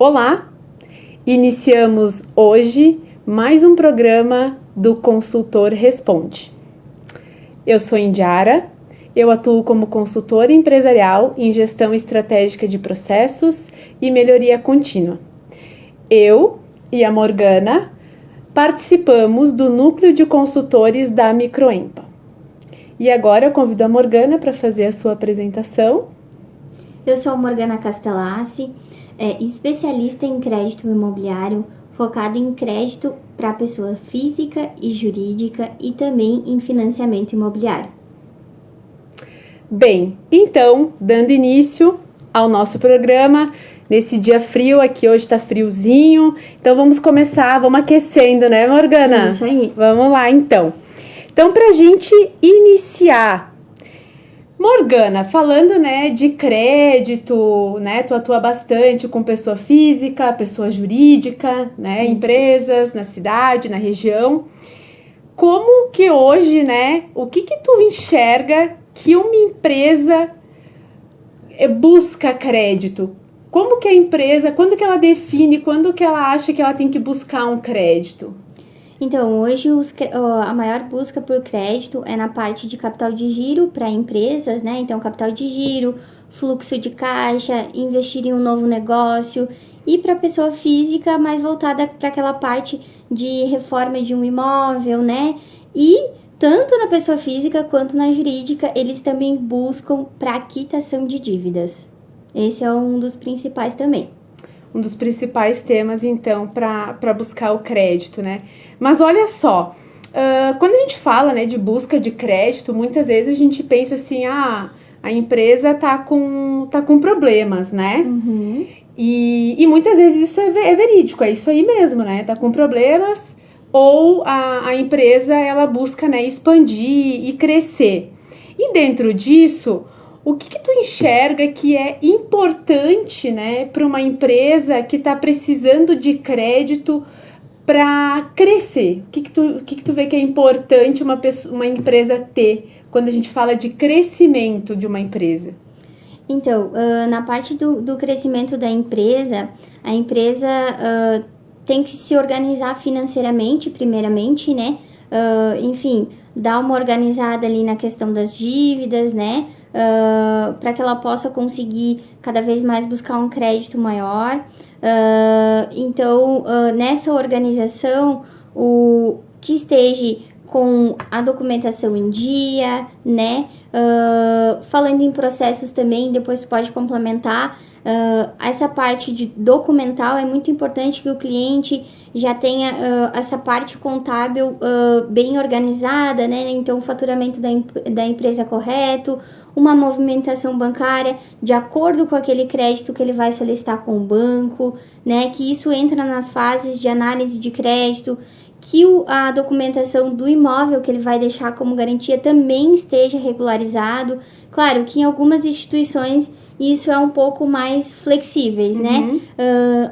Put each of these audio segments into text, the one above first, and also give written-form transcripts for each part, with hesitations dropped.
Olá! Iniciamos hoje mais um programa do Consultor Responde. Eu sou Indiara, eu atuo como consultora empresarial em gestão estratégica de processos e melhoria contínua. Eu e a Morgana participamos do núcleo de consultores da Microempa. E agora eu convido a Morgana para fazer a sua apresentação. Eu sou a Morgana Castellassi, especialista em crédito imobiliário, focado em crédito para pessoa física e jurídica e também em financiamento imobiliário. Bem, então, dando início ao nosso programa, nesse dia frio, aqui hoje tá friozinho, então vamos começar, vamos aquecendo, né, Morgana? Isso aí. Vamos lá, então. Então, pra gente iniciar, Morgana, falando, né, de crédito, né, tu atua bastante com pessoa física, pessoa jurídica, né, Isso. Empresas na cidade, na região. Como que hoje, né, o que tu enxerga que uma empresa busca crédito? Como que a empresa, quando que ela define, quando que ela acha que ela tem que buscar um crédito? Então, hoje a maior busca por crédito é na parte de capital de giro para empresas, né? Então, capital de giro, fluxo de caixa, investir em um novo negócio, e para pessoa física, mais voltada para aquela parte de reforma de um imóvel, né? E tanto na pessoa física quanto na jurídica, eles também buscam para quitação de dívidas. Esse é um dos principais também. Um dos principais temas, então, para buscar o crédito, né? Mas olha só, quando a gente fala, né, de busca de crédito, muitas vezes a gente pensa assim, a empresa tá com problemas, né? Uhum. E muitas vezes isso é verídico, é isso aí mesmo, né? Tá com problemas, ou a empresa, ela busca, né, expandir e crescer. E dentro disso, o que tu enxerga que é importante, né, para uma empresa que está precisando de crédito para crescer? O que tu vê que é importante uma empresa ter quando a gente fala de crescimento de uma empresa? Então, na parte do crescimento da empresa, a empresa tem que se organizar financeiramente, primeiramente, né? Enfim, dar uma organizada ali na questão das dívidas, né? Para que ela possa conseguir cada vez mais buscar um crédito maior. Então, nessa organização, o que esteja com a documentação em dia, né? Falando em processos também, depois tu pode complementar. Essa parte de documental é muito importante que o cliente já tenha essa parte contábil bem organizada, né? Então, o faturamento da empresa correto, uma movimentação bancária de acordo com aquele crédito que ele vai solicitar com o banco, né? Que isso entra nas fases de análise de crédito, que a documentação do imóvel que ele vai deixar como garantia também esteja regularizado. Claro que em algumas instituições isso é um pouco mais flexíveis, né?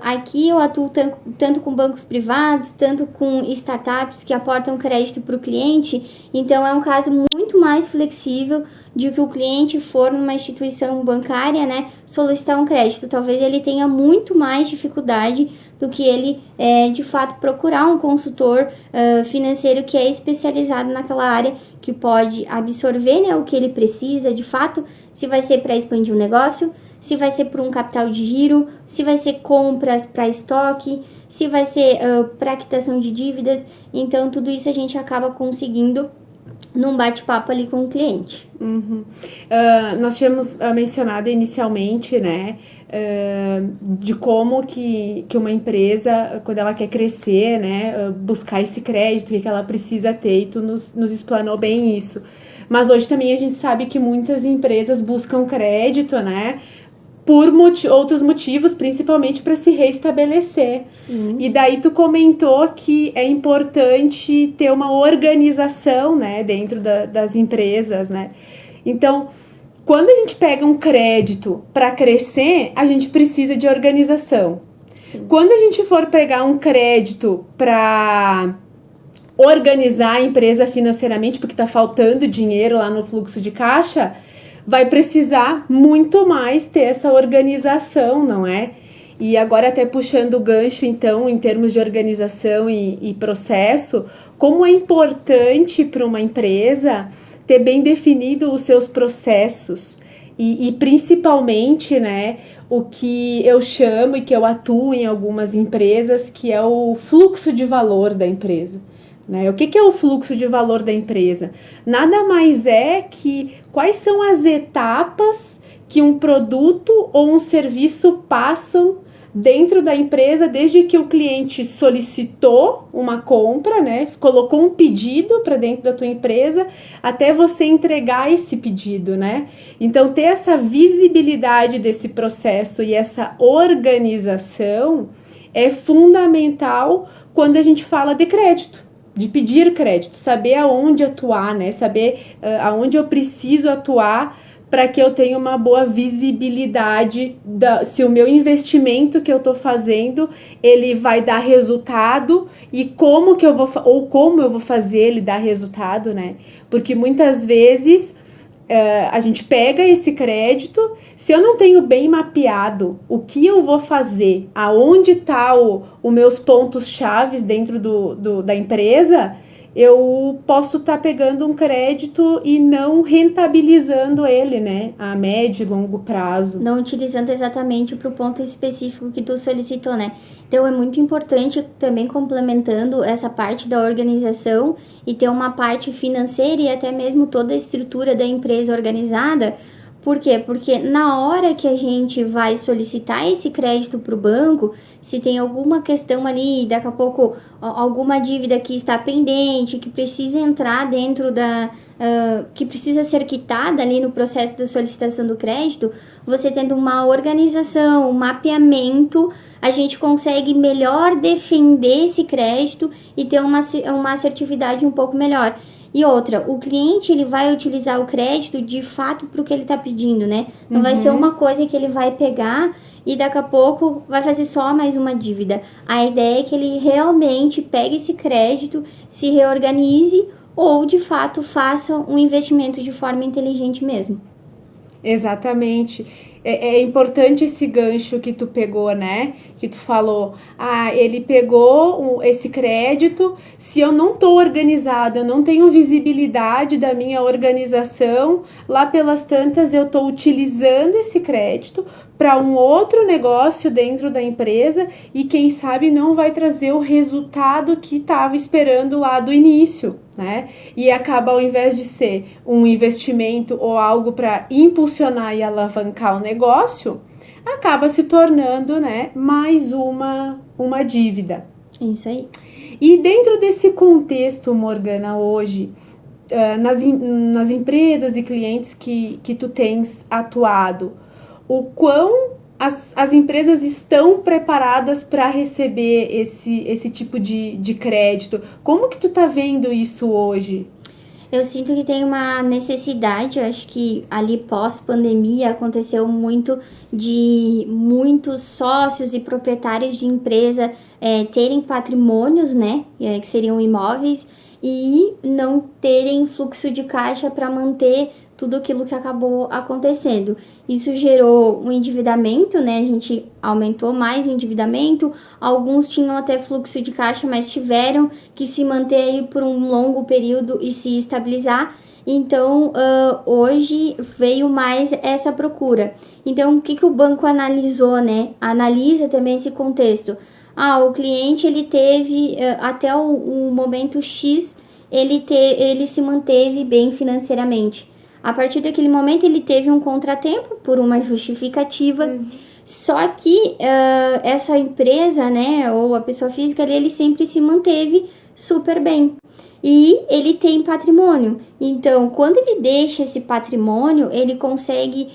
Aqui eu atuo tanto com bancos privados, tanto com startups que aportam crédito para o cliente, então é um caso muito mais flexível de que o cliente for numa instituição bancária, né, solicitar um crédito. Talvez ele tenha muito mais dificuldade do que ele, de fato, procurar um consultor financeiro que é especializado naquela área, que pode absorver, né, o que ele precisa, de fato, se vai ser para expandir um negócio, se vai ser para um capital de giro, se vai ser compras para estoque, se vai ser para quitação de dívidas. Então, tudo isso a gente acaba conseguindo num bate-papo ali com o cliente. Nós tínhamos mencionado inicialmente, né, de como que uma empresa, quando ela quer crescer, né, buscar esse crédito, o que ela precisa ter, e tu nos explanou bem isso. Mas hoje também a gente sabe que muitas empresas buscam crédito, né, por outros motivos, principalmente para se reestabelecer. Sim. E daí tu comentou que é importante ter uma organização, né, dentro das empresas, né? Então, quando a gente pega um crédito para crescer, a gente precisa de organização. Sim. Quando a gente for pegar um crédito para organizar a empresa financeiramente, porque está faltando dinheiro lá no fluxo de caixa, vai precisar muito mais ter essa organização, não é? E agora até puxando o gancho, então, em termos de organização e processo, como é importante para uma empresa ter bem definido os seus processos e principalmente, né, o que eu chamo e que eu atuo em algumas empresas, que é o fluxo de valor da empresa. Né? O que é o fluxo de valor da empresa? Nada mais é que quais são as etapas que um produto ou um serviço passam dentro da empresa desde que o cliente solicitou uma compra, né? Colocou um pedido para dentro da tua empresa até você entregar esse pedido, né? Então, ter essa visibilidade desse processo e essa organização é fundamental quando a gente fala de crédito, de pedir crédito, saber aonde atuar, né? Saber aonde eu preciso atuar para que eu tenha uma boa visibilidade se o meu investimento que eu estou fazendo, ele vai dar resultado e como eu vou fazer ele dar resultado, né? Porque muitas vezes a gente pega esse crédito, se eu não tenho bem mapeado o que eu vou fazer, aonde tá os meus pontos chaves dentro da empresa, eu posso estar pegando um crédito e não rentabilizando ele, né, a médio e longo prazo. Não utilizando exatamente para o ponto específico que tu solicitou, né? Então, é muito importante também complementando essa parte da organização e ter uma parte financeira e até mesmo toda a estrutura da empresa organizada. Por quê? Porque na hora que a gente vai solicitar esse crédito para o banco, se tem alguma questão ali, daqui a pouco alguma dívida que está pendente, que precisa entrar dentro que precisa ser quitada ali no processo da solicitação do crédito, você tendo uma organização, um mapeamento, a gente consegue melhor defender esse crédito e ter uma assertividade um pouco melhor. E outra, o cliente ele vai utilizar o crédito de fato para o que ele está pedindo, né? Não vai ser uma coisa que ele vai pegar e daqui a pouco vai fazer só mais uma dívida. A ideia é que ele realmente pegue esse crédito, se reorganize ou de fato faça um investimento de forma inteligente mesmo. Exatamente. É importante esse gancho que tu pegou, né? Que tu falou, ele pegou esse crédito, se eu não tô organizado, eu não tenho visibilidade da minha organização, lá pelas tantas eu tô utilizando esse crédito para um outro negócio dentro da empresa e quem sabe não vai trazer o resultado que estava esperando lá do início, né? E acaba, ao invés de ser um investimento ou algo para impulsionar e alavancar o negócio, acaba se tornando, né, mais uma dívida. Isso aí. E dentro desse contexto, Morgana, hoje, nas empresas e clientes que tu tens atuado, o quão as empresas estão preparadas para receber esse tipo de crédito? Como que tu tá vendo isso hoje? Eu sinto que tem uma necessidade, eu acho que ali pós-pandemia aconteceu muito de muitos sócios e proprietários de empresa terem patrimônios, né, que seriam imóveis, e não terem fluxo de caixa para manter tudo aquilo que acabou acontecendo. Isso gerou um endividamento, né? A gente aumentou mais o endividamento. Alguns tinham até fluxo de caixa, mas tiveram que se manter aí por um longo período e se estabilizar. Então, hoje veio mais essa procura. Então, o que o banco analisou, né? Analisa também esse contexto. O cliente, ele teve, até o momento X, ele se manteve bem financeiramente. A partir daquele momento, ele teve um contratempo por uma justificativa. Só que essa empresa, né, ou a pessoa física, ele sempre se manteve super bem. E ele tem patrimônio. Então, quando ele deixa esse patrimônio, ele consegue,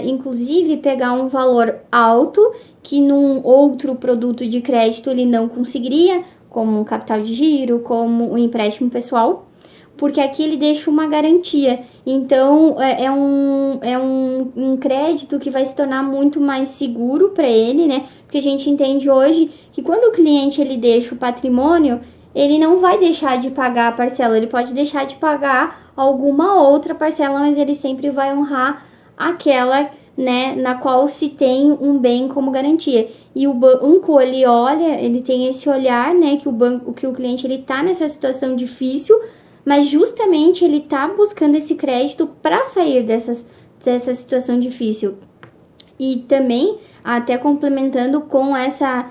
inclusive, pegar um valor alto que num outro produto de crédito ele não conseguiria, como um capital de giro, como um empréstimo pessoal, porque aqui ele deixa uma garantia. Então, é um crédito que vai se tornar muito mais seguro para ele, né? Porque a gente entende hoje que quando o cliente ele deixa o patrimônio, ele não vai deixar de pagar a parcela, ele pode deixar de pagar alguma outra parcela, mas ele sempre vai honrar aquela né, na qual se tem um bem como garantia. E o banco, ele olha, ele tem esse olhar, né, que o cliente ele tá nessa situação difícil, mas justamente ele tá buscando esse crédito para sair dessa situação difícil. E também, até complementando com essa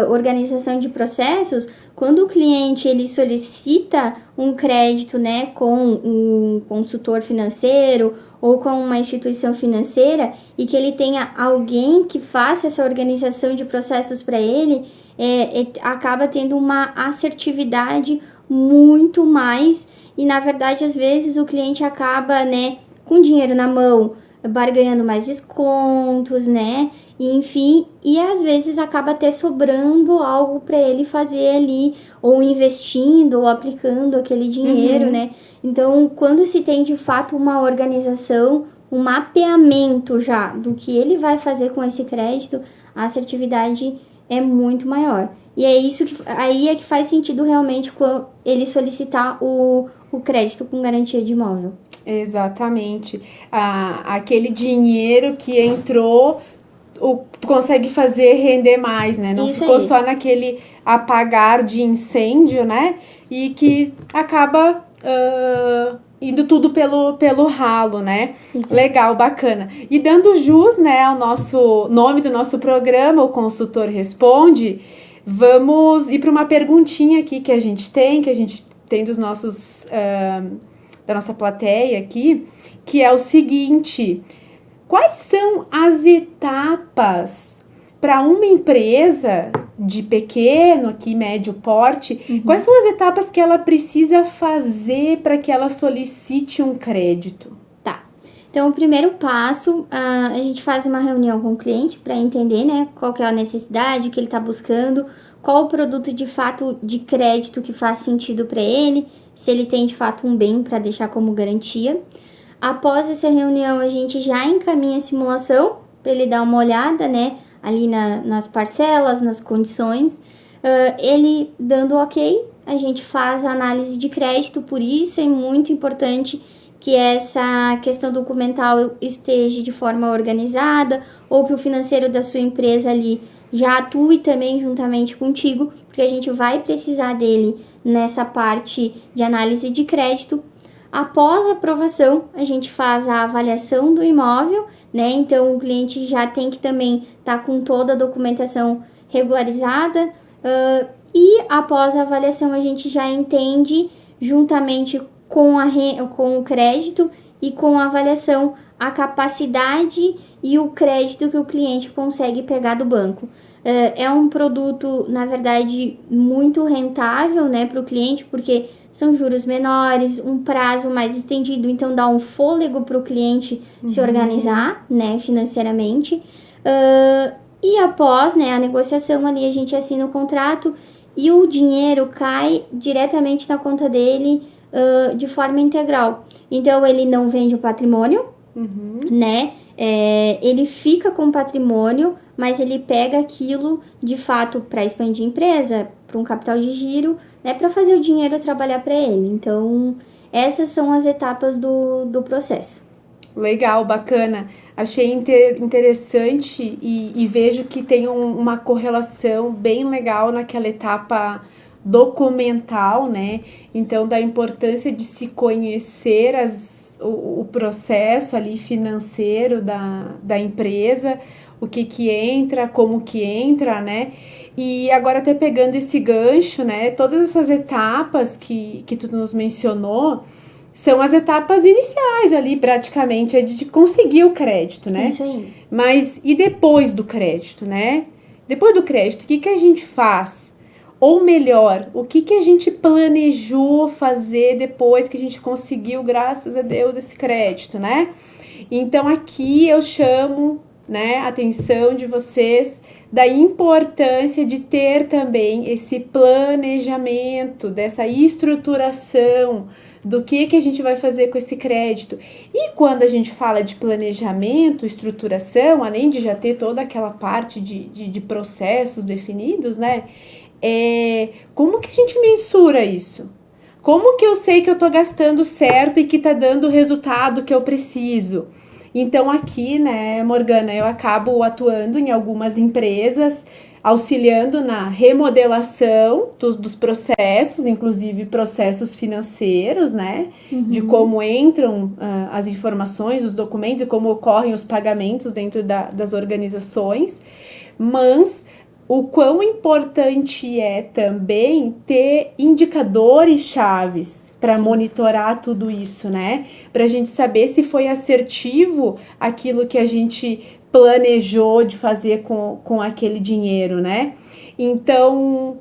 organização de processos, quando o cliente ele solicita um crédito, né, com um consultor financeiro ou com uma instituição financeira e que ele tenha alguém que faça essa organização de processos para ele, acaba tendo uma assertividade muito mais e, na verdade, às vezes o cliente acaba, né, com dinheiro na mão, barganhando mais descontos, né? E, enfim, e às vezes acaba até sobrando algo para ele fazer ali, ou investindo, ou aplicando aquele dinheiro, né? Então, quando se tem de fato uma organização, um mapeamento já do que ele vai fazer com esse crédito, a assertividade é muito maior. E é isso que aí é que faz sentido realmente quando ele solicitar o crédito com garantia de imóvel. Exatamente. Aquele dinheiro que entrou, tu consegue fazer render mais, né? Não Isso ficou aí. só naquele apagar de incêndio, né? E que acaba indo tudo pelo ralo, né? Isso. Legal, bacana. E dando jus, né, ao nosso nome do nosso programa, o Consultor Responde, vamos ir para uma perguntinha aqui que a gente tem dos nossos... da nossa plateia aqui, que é o seguinte: quais são as etapas para uma empresa de pequeno, aqui médio porte, quais são as etapas que ela precisa fazer para que ela solicite um crédito? Tá. Então, o primeiro passo, a gente faz uma reunião com o cliente para entender, né, qual que é a necessidade que ele está buscando, qual o produto de fato de crédito que faz sentido para ele, se ele tem de fato um bem para deixar como garantia. Após essa reunião, a gente já encaminha a simulação para ele dar uma olhada, né, ali nas parcelas, nas condições. Ele dando ok, a gente faz a análise de crédito, por isso é muito importante que essa questão documental esteja de forma organizada, ou que o financeiro da sua empresa ali já atue também juntamente contigo, porque a gente vai precisar dele nessa parte de análise de crédito. Após a aprovação, a gente faz a avaliação do imóvel, né? Então, o cliente já tem que também estar com toda a documentação regularizada. E após a avaliação, a gente já entende, juntamente com o crédito e com a avaliação, a capacidade e o crédito que o cliente consegue pegar do banco. É um produto, na verdade, muito rentável, né, para o cliente, porque são juros menores, um prazo mais estendido, então dá um fôlego para o cliente se organizar, né, financeiramente. E após, né, a negociação ali, a gente assina o contrato e o dinheiro cai diretamente na conta dele de forma integral. Então, ele não vende o patrimônio, né? Ele fica com o patrimônio, mas ele pega aquilo de fato para expandir a empresa, para um capital de giro, né, para fazer o dinheiro trabalhar para ele. Então, essas são as etapas do processo. Legal, bacana. Achei interessante e vejo que tem uma correlação bem legal naquela etapa documental, né? Então, da importância de se conhecer o processo ali financeiro da empresa, o que entra, como que entra, né? E agora até pegando esse gancho, né? Todas essas etapas que tu nos mencionou são as etapas iniciais ali, praticamente, de conseguir o crédito, né? Isso aí. Mas e depois do crédito, né? Depois do crédito, o que a gente faz? Ou melhor, o que a gente planejou fazer depois que a gente conseguiu, graças a Deus, esse crédito, né? Então, aqui eu chamo, né, a atenção de vocês da importância de ter também esse planejamento, dessa estruturação do que a gente vai fazer com esse crédito. E quando a gente fala de planejamento, estruturação, além de já ter toda aquela parte de processos definidos, né? Como que a gente mensura isso? Como que eu sei que eu tô gastando certo e que tá dando o resultado que eu preciso? Então aqui, né, Morgana, eu acabo atuando em algumas empresas, auxiliando na remodelação dos processos, inclusive processos financeiros, né? De como entram as informações, os documentos e como ocorrem os pagamentos dentro das organizações. Mas o quão importante é também ter indicadores chaves para monitorar tudo isso, né? Para a gente saber se foi assertivo aquilo que a gente planejou de fazer com aquele dinheiro, né? Então,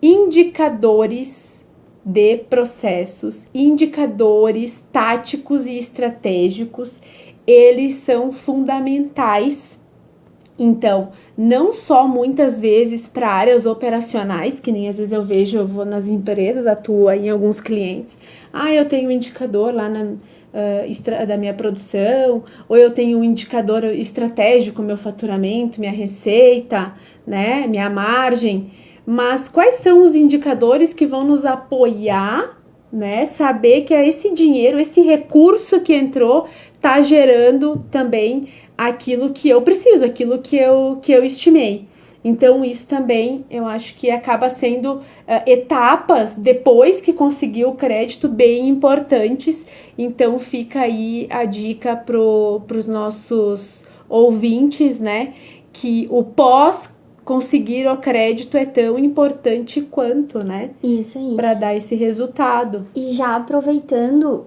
indicadores de processos, indicadores táticos e estratégicos, eles são fundamentais. Então, não só muitas vezes para áreas operacionais, que nem às vezes eu vejo, eu vou nas empresas, atuo em alguns clientes. Eu tenho um indicador lá da minha produção, ou eu tenho um indicador estratégico, meu faturamento, minha receita, né, minha margem. Mas quais são os indicadores que vão nos apoiar, né, saber que esse dinheiro, esse recurso que entrou, está gerando também aquilo que eu preciso, aquilo que eu estimei. Então, isso também eu acho que acaba sendo etapas depois que conseguiu o crédito bem importantes. Então, fica aí a dica para os nossos ouvintes, né? Que o pós conseguir o crédito é tão importante quanto, né? Isso aí. Para dar esse resultado. E já aproveitando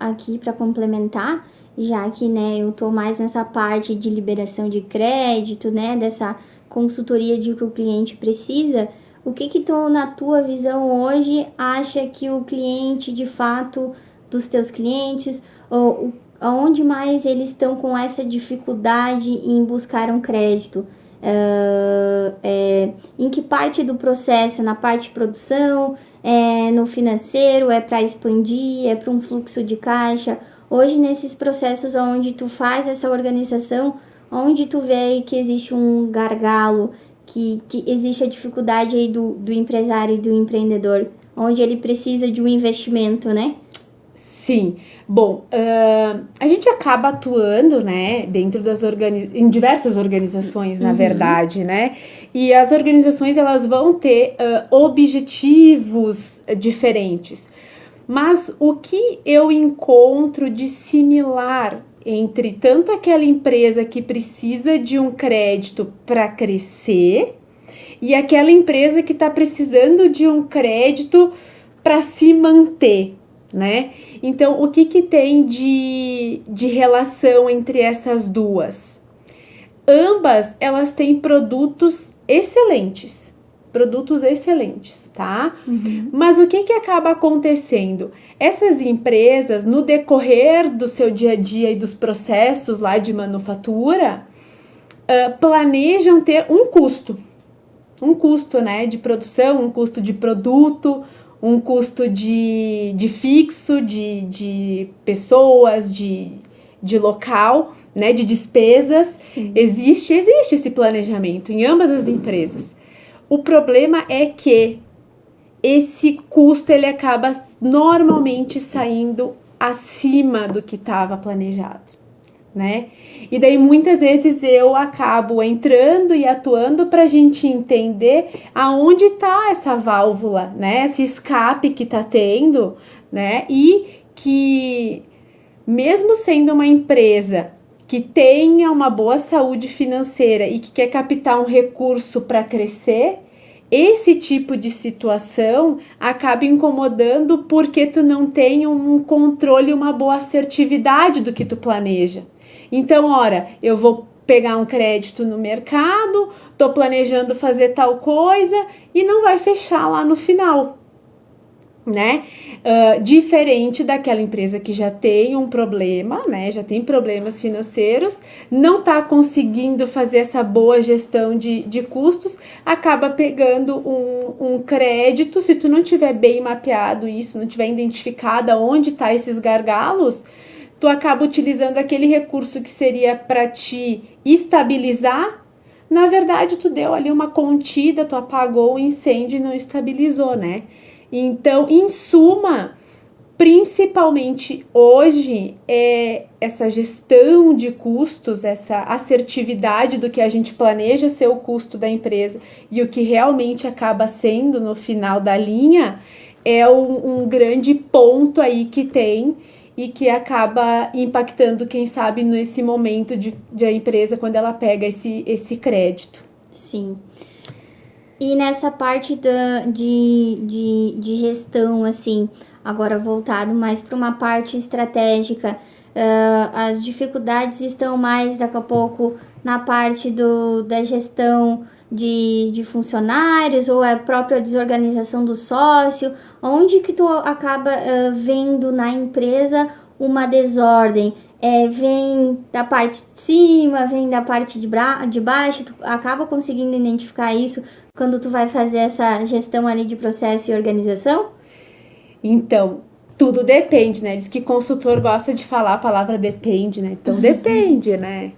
aqui para complementar, já que, né, eu tô mais nessa parte de liberação de crédito, né, dessa consultoria de que o cliente precisa, o que tu, na tua visão hoje, acha que o cliente, de fato, dos teus clientes, ou aonde mais eles estão com essa dificuldade em buscar um crédito? Em que parte do processo? Na parte de produção, no financeiro, para expandir, para um fluxo de caixa? Hoje, nesses processos onde tu faz essa organização, onde tu vê que existe um gargalo, que existe a dificuldade aí do empresário e do empreendedor, onde ele precisa de um investimento, né? Sim. Bom, a gente acaba atuando, né, dentro em diversas organizações, na verdade, né? E as organizações, elas vão ter objetivos diferentes. Mas o que eu encontro de similar entre tanto aquela empresa que precisa de um crédito para crescer e aquela empresa que está precisando de um crédito para se manter, né? Então, o que tem de relação entre essas duas? Ambas, elas têm produtos excelentes, tá? Mas o que acaba acontecendo? Essas empresas, no decorrer do seu dia a dia e dos processos lá de manufatura, planejam ter um custo, né, de produção, um custo de produto, um custo de fixo, de pessoas, de local, né, de despesas. Sim. Existe esse planejamento em ambas as empresas. O problema é que esse custo, ele acaba normalmente saindo acima do que estava planejado, né? E daí muitas vezes eu acabo entrando e atuando para a gente entender aonde está essa válvula, né? Esse escape que está tendo, né? E que mesmo sendo uma empresa que tenha uma boa saúde financeira e que quer captar um recurso para crescer, esse tipo de situação acaba incomodando porque tu não tem um controle, uma boa assertividade do que tu planeja. Então, ora, eu vou pegar um crédito no mercado, tô planejando fazer tal coisa e não vai fechar lá no final, né? Diferente daquela empresa que já tem um problema, né? Já tem problemas financeiros, não tá conseguindo fazer essa boa gestão de custos, acaba pegando um crédito. Se tu não tiver bem mapeado isso, não tiver identificado onde tá esses gargalos, tu acaba utilizando aquele recurso que seria para te estabilizar. Na verdade, tu deu ali uma contida, tu apagou o incêndio e não estabilizou, né? Então, em suma, principalmente hoje, essa gestão de custos, essa assertividade do que a gente planeja ser o custo da empresa e o que realmente acaba sendo no final da linha, é um grande ponto aí que tem e que acaba impactando, quem sabe, nesse momento de a empresa, quando ela pega esse crédito. Sim. E nessa parte de gestão, assim, agora voltado mais para uma parte estratégica, as dificuldades estão mais daqui a pouco na parte da gestão de funcionários, ou é a própria desorganização do sócio? Onde que tu acaba vendo na empresa uma desordem? Vem da parte de cima, vem da parte de baixo, tu acaba conseguindo identificar isso quando tu vai fazer essa gestão ali de processo e organização? Então, tudo depende, né? Diz que consultor gosta de falar a palavra depende, né? Então, depende, né?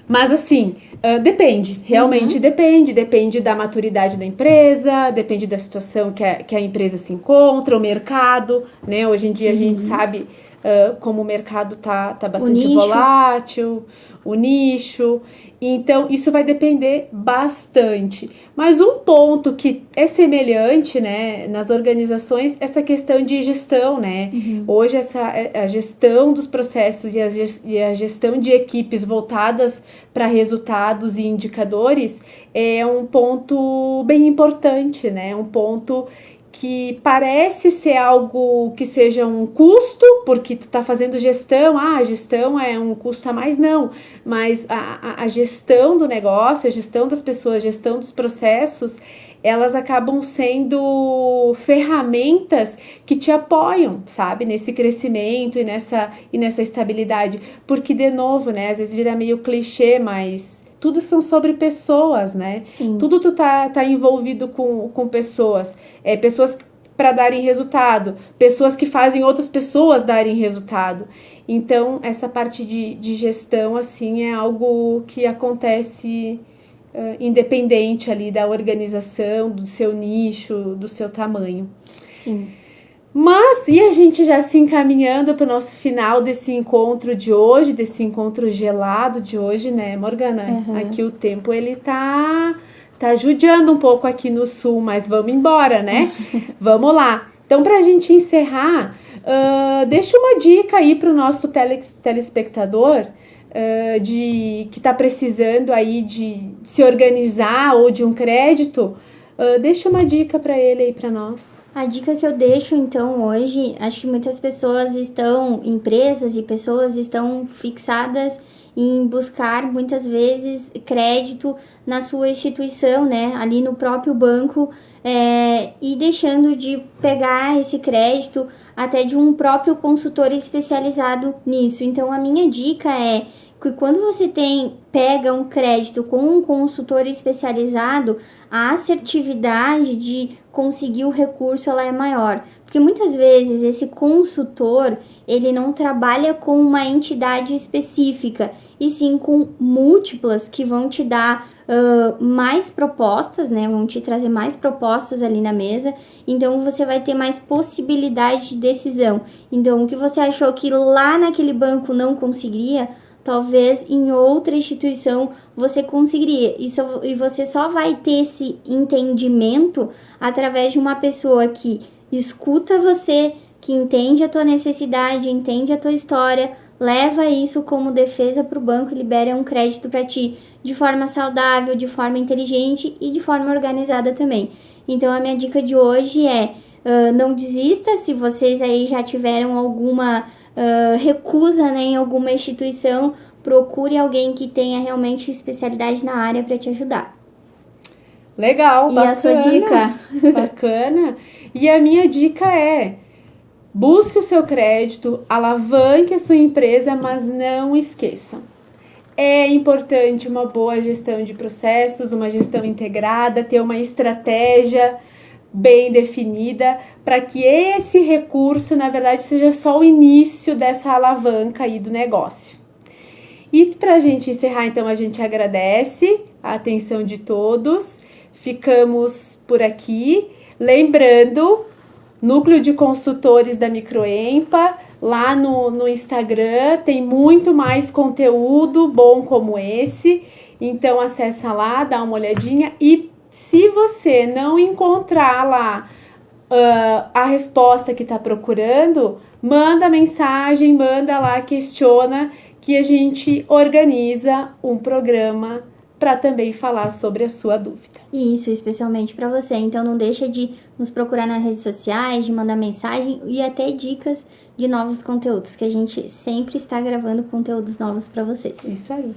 Mas assim, depende, realmente depende da maturidade da empresa, depende da situação que a empresa se encontra, o mercado, né? Hoje em dia a gente sabe como o mercado tá bastante volátil, o nicho, então isso vai depender bastante. Mas um ponto que é semelhante, né, nas organizações, essa questão de gestão, né? Hoje a gestão dos processos e a gestão de equipes voltadas para resultados e indicadores é um ponto bem importante, né? Um ponto que parece ser algo que seja um custo, porque tu tá fazendo gestão, a gestão é um custo a mais, não, mas a gestão do negócio, a gestão das pessoas, a gestão dos processos, elas acabam sendo ferramentas que te apoiam, sabe, nesse crescimento e nessa estabilidade, porque, de novo, né, às vezes vira meio clichê, mas tudo são sobre pessoas, né? Sim. Tudo tu tá envolvido com pessoas. Pessoas para darem resultado. Pessoas que fazem outras pessoas darem resultado. Então, essa parte de gestão, assim, é algo que acontece independente ali da organização, do seu nicho, do seu tamanho. Sim. Mas, e a gente já se encaminhando para o nosso final desse encontro de hoje, desse encontro gelado de hoje, né, Morgana? Aqui o tempo, ele tá judiando um pouco aqui no sul, mas vamos embora, né? Vamos lá. Então, para a gente encerrar, deixa uma dica aí para o nosso telespectador que está precisando aí de se organizar ou de um crédito. Deixa uma dica para ele aí, para nós. A dica que eu deixo, então, hoje, acho que muitas pessoas empresas e pessoas estão fixadas em buscar, muitas vezes, crédito na sua instituição, né, ali no próprio banco, e deixando de pegar esse crédito até de um próprio consultor especializado nisso. Então, a minha dica é que quando você pega um crédito com um consultor especializado, a assertividade de conseguir o recurso ela é maior. Porque muitas vezes esse consultor, ele não trabalha com uma entidade específica, e sim com múltiplas que vão te dar mais propostas, né? Vão te trazer mais propostas ali na mesa, então você vai ter mais possibilidade de decisão. Então, o que você achou que lá naquele banco não conseguiria, talvez em outra instituição você conseguiria. E você só vai ter esse entendimento através de uma pessoa que escuta você, que entende a tua necessidade, entende a tua história, leva isso como defesa para o banco e libera um crédito para ti de forma saudável, de forma inteligente e de forma organizada também. Então, a minha dica de hoje é não desista. Se vocês aí já tiveram alguma recusa, né, em alguma instituição, procure alguém que tenha realmente especialidade na área para te ajudar. Legal, bacana. E a sua dica? Bacana. E a minha dica é: busque o seu crédito, alavanque a sua empresa, mas não esqueçam. É importante uma boa gestão de processos, uma gestão integrada, ter uma estratégia bem definida para que esse recurso, na verdade, seja só o início dessa alavanca aí do negócio. E para a gente encerrar, então, a gente agradece a atenção de todos. Ficamos por aqui. Lembrando Núcleo de Consultores da Microempa, lá no Instagram, tem muito mais conteúdo bom como esse. Então acessa lá, dá uma olhadinha e se você não encontrar lá a resposta que está procurando, manda mensagem, manda lá, questiona, que a gente organiza um programa para também falar sobre a sua dúvida. Isso, especialmente para você. Então não deixa de nos procurar nas redes sociais, de mandar mensagem e até dicas de novos conteúdos, que a gente sempre está gravando conteúdos novos para vocês. Isso aí.